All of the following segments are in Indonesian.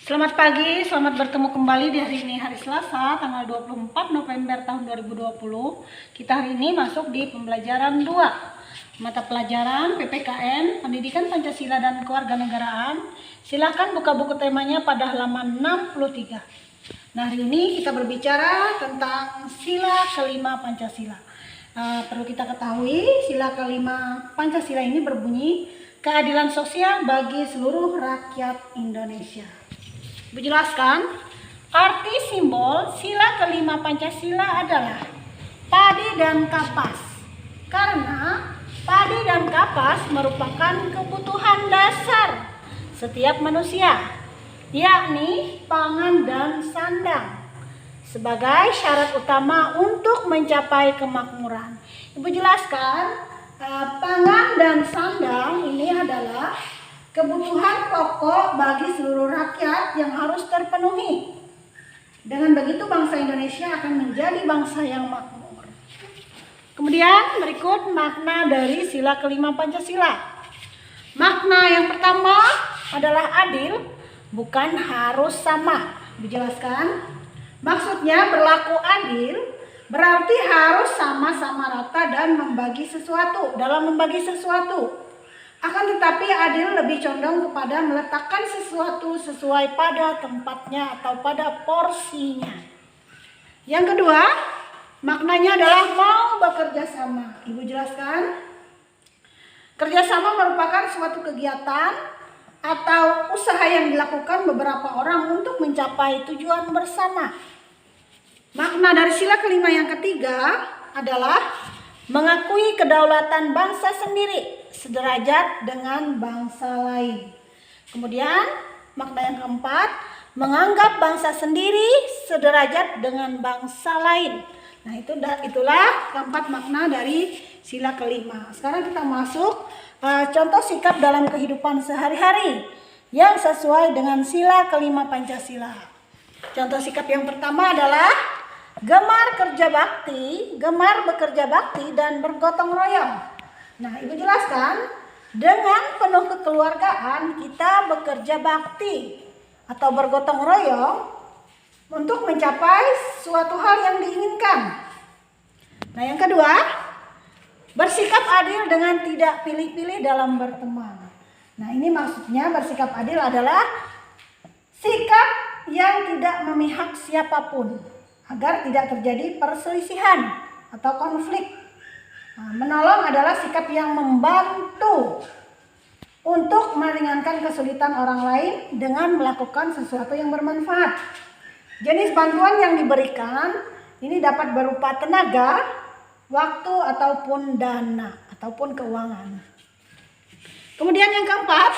Selamat pagi, selamat bertemu kembali di hari ini, hari Selasa, tanggal 24 November tahun 2020. Kita hari ini masuk di pembelajaran 2, mata pelajaran PPKN, Pendidikan Pancasila dan Kewarganegaraan. Silakan buka buku temanya pada halaman 63. Nah, hari ini kita berbicara tentang sila kelima Pancasila. Perlu kita ketahui, sila kelima Pancasila ini berbunyi keadilan sosial bagi seluruh rakyat Indonesia. Menjelaskan, arti simbol sila kelima Pancasila adalah padi dan kapas. Karena padi dan kapas merupakan kebutuhan dasar setiap manusia, yakni pangan dan sandang, sebagai syarat utama untuk mencapai kemakmuran. Ibu jelaskan, pangan dan sandang ini adalah kebutuhan pokok bagi seluruh rakyat yang harus terpenuhi. Dengan begitu bangsa Indonesia akan menjadi bangsa yang makmur. Kemudian berikut makna dari sila kelima Pancasila. Makna yang pertama adalah adil, bukan harus sama. Dijelaskan, maksudnya berlaku adil berarti harus sama-sama rata dan membagi sesuatu. Dalam membagi sesuatu, akan tetapi adil lebih condong kepada meletakkan sesuatu sesuai pada tempatnya atau pada porsinya. Yang kedua, maknanya adalah mau bekerja sama. Ibu jelaskan, kerjasama merupakan suatu kegiatan atau usaha yang dilakukan beberapa orang untuk mencapai tujuan bersama. Makna dari sila kelima yang ketiga adalah mengakui kedaulatan bangsa sendiri sederajat dengan bangsa lain. Kemudian makna yang keempat, menganggap bangsa sendiri sederajat dengan bangsa lain. Nah, itulah keempat makna dari sila kelima. Sekarang kita masuk contoh sikap dalam kehidupan sehari-hari yang sesuai dengan sila kelima Pancasila. Contoh sikap yang pertama adalah gemar kerja bakti, gemar bekerja bakti dan bergotong royong. Nah, Ibu jelaskan, dengan penuh kekeluargaan kita bekerja bakti atau bergotong royong untuk mencapai suatu hal yang diinginkan. Nah, yang kedua, bersikap adil dengan tidak pilih-pilih dalam berteman. Nah, ini maksudnya bersikap adil adalah sikap yang tidak memihak siapapun, agar tidak terjadi perselisihan atau konflik. Nah, menolong adalah sikap yang membantu untuk meringankan kesulitan orang lain dengan melakukan sesuatu yang bermanfaat. Jenis bantuan yang diberikan ini dapat berupa tenaga, waktu, ataupun dana, ataupun keuangan. Kemudian yang keempat,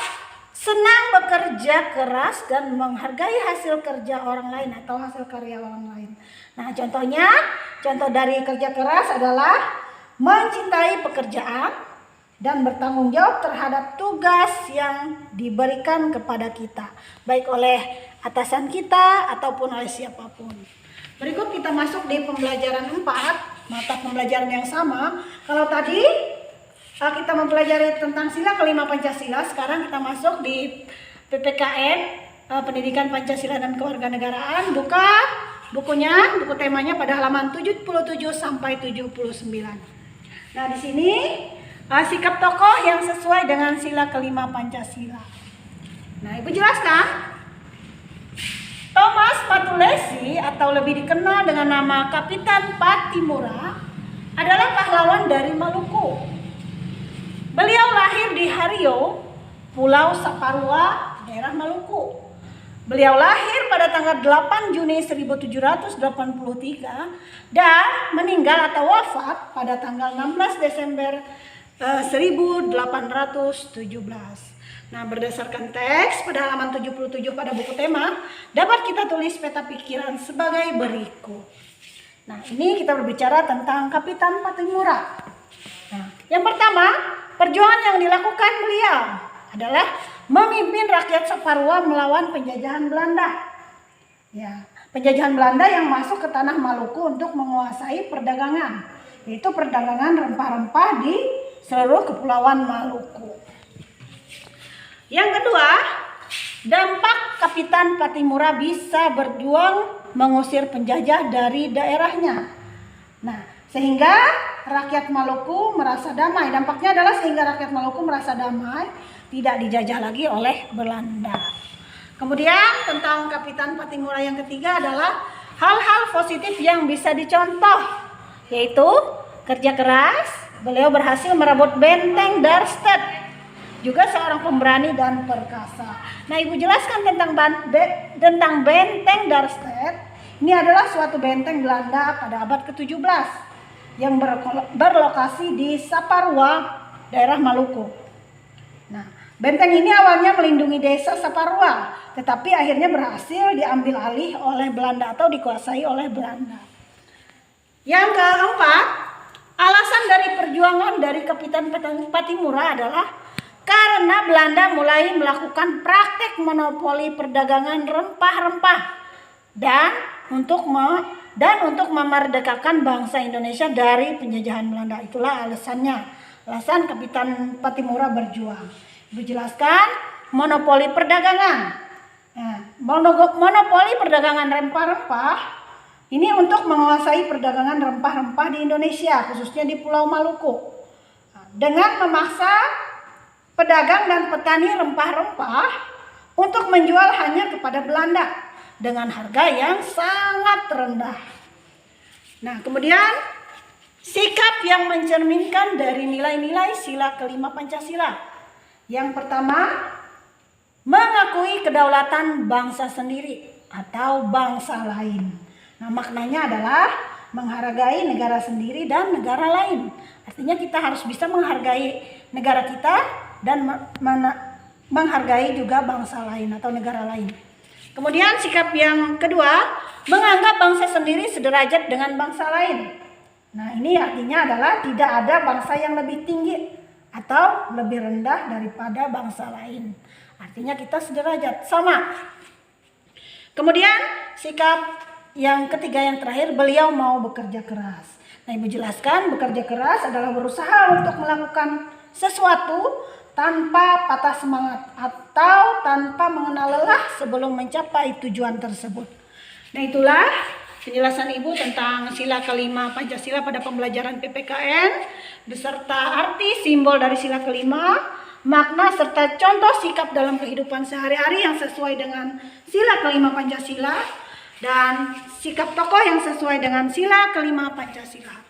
senang bekerja keras dan menghargai hasil kerja orang lain atau hasil karya orang lain. Nah, contoh dari kerja keras adalah mencintai pekerjaan dan bertanggung jawab terhadap tugas yang diberikan kepada kita, baik oleh atasan kita ataupun oleh siapapun. Berikut kita masuk di pembelajaran 4, mata pembelajaran yang sama. Kalau tadi kita mempelajari tentang sila kelima Pancasila, sekarang kita masuk di PPKN, Pendidikan Pancasila dan Kewarganegaraan. Buka bukunya, buku temanya pada halaman 77 sampai 79. Nah, di sini sikap tokoh yang sesuai dengan sila kelima Pancasila. Nah, Ibu jelaskan, Thomas Matulesi atau lebih dikenal dengan nama Kapitan Patimura adalah pahlawan dari Maluku. Beliau lahir di Hario, Pulau Saparua, daerah Maluku. Beliau lahir pada tanggal 8 Juni 1783 dan meninggal atau wafat pada tanggal 16 Desember 1817. Nah, berdasarkan teks pada halaman 77 pada buku tema, dapat kita tulis peta pikiran sebagai berikut. Nah, ini kita berbicara tentang Kapitan Patimura. Nah, yang pertama, perjuangan yang dilakukan beliau adalah memimpin rakyat Saparua melawan penjajahan Belanda. Ya, penjajahan Belanda yang masuk ke tanah Maluku untuk menguasai perdagangan, yaitu perdagangan rempah-rempah di seluruh kepulauan Maluku. Yang kedua, Dampak Kapitan Patimura bisa berjuang mengusir penjajah dari daerahnya. Nah, sehingga rakyat Maluku merasa damai. Dampaknya adalah sehingga rakyat Maluku merasa damai, tidak dijajah lagi oleh Belanda. Kemudian tentang Kapitan Patimura yang ketiga adalah hal-hal positif yang bisa dicontoh, yaitu kerja keras. Beliau berhasil merebut benteng Darmstadt, juga seorang pemberani dan perkasa. Nah, Ibu jelaskan tentang benteng Darmstadt. Ini adalah suatu benteng Belanda pada abad ke-17 yang berlokasi di Saparua, daerah Maluku. Nah, benteng ini awalnya melindungi desa Saparua, tetapi akhirnya berhasil diambil alih oleh Belanda atau dikuasai oleh Belanda. Yang keempat, alasan dari perjuangan dari Kapitan Patimura adalah karena Belanda mulai melakukan praktek monopoli perdagangan rempah-rempah dan untuk memerdekakan bangsa Indonesia dari penjajahan Belanda. Itulah alasannya, alasan Kapitan Patimura berjuang. Ibu jelaskan monopoli perdagangan. Nah, monopoli perdagangan rempah-rempah ini untuk menguasai perdagangan rempah-rempah di Indonesia, khususnya di Pulau Maluku. Nah, dengan memaksa pedagang dan petani rempah-rempah untuk menjual hanya kepada Belanda dengan harga yang sangat rendah. Nah, kemudian sikap yang mencerminkan dari nilai-nilai sila kelima Pancasila. Yang pertama, mengakui kedaulatan bangsa sendiri atau bangsa lain. Nah, maknanya adalah menghargai negara sendiri dan negara lain. Artinya kita harus bisa menghargai negara kita dan menghargai juga bangsa lain atau negara lain. Kemudian sikap yang kedua, menganggap bangsa sendiri sederajat dengan bangsa lain. Nah, ini artinya adalah tidak ada bangsa yang lebih tinggi atau lebih rendah daripada bangsa lain. Artinya kita sederajat, sama. Kemudian sikap yang ketiga yang terakhir, beliau mau bekerja keras. Nah, Ibu jelaskan bekerja keras adalah berusaha untuk melakukan sesuatu tanpa patah semangat atau tanpa mengenal lelah sebelum mencapai tujuan tersebut. Nah, itulah penjelasan Ibu tentang sila kelima Pancasila pada pembelajaran PPKN beserta arti simbol dari sila kelima, makna serta contoh sikap dalam kehidupan sehari-hari yang sesuai dengan sila kelima Pancasila dan sikap tokoh yang sesuai dengan sila kelima Pancasila.